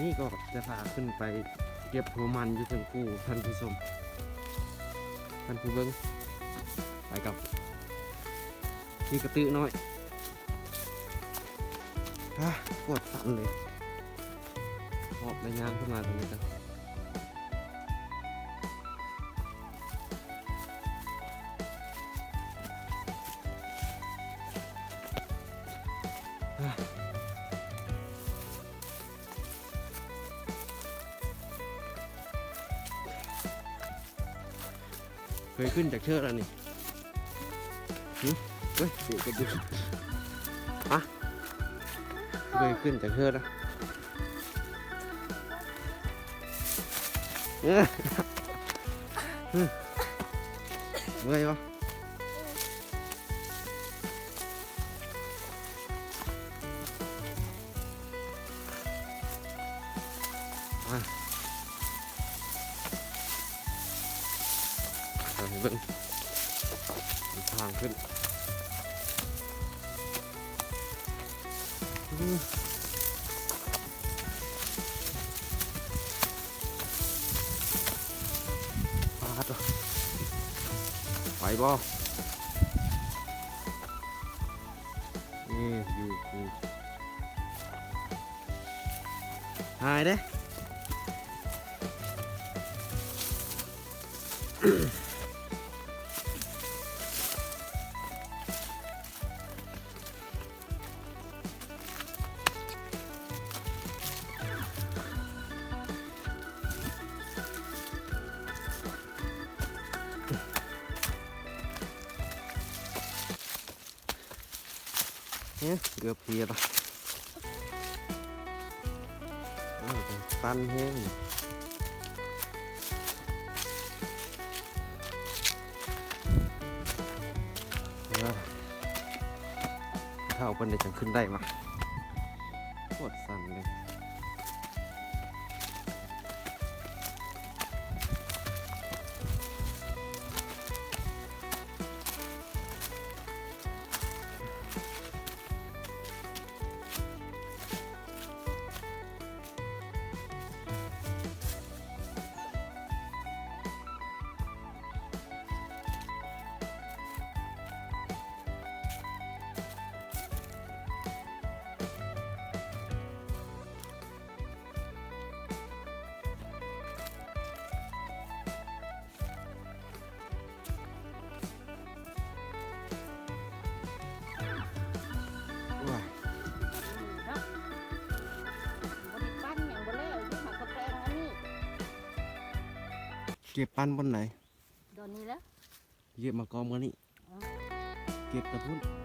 นี่ก็จะพาขึ้นไปเก็บหัวมันอยู่ถึงกูท่านผู้ชมท่านผู้เบิ้งไปกับพี่กระตือน้อยปวดสั่นเลยหอบในยางขึ้นมาตรงนี้กันเคยขึ้นจากเชือกแล้วนี่เฮ้ยเดี๋ยวจะดูเคยขึ้นจากเชือกแล้วเมื่อยวะเบิ่งทางขึ้นไปบ่นี่อยู่หายเด้เนี่ยเกือบเพียละตันแห้งถ้าเอาไปในจังขึ้นได้มาปวดสั่นเลยเก็บปั้นบนไหน โดนนี้แล้ว เก็บมากองกันนี่เก็บกระพุ้น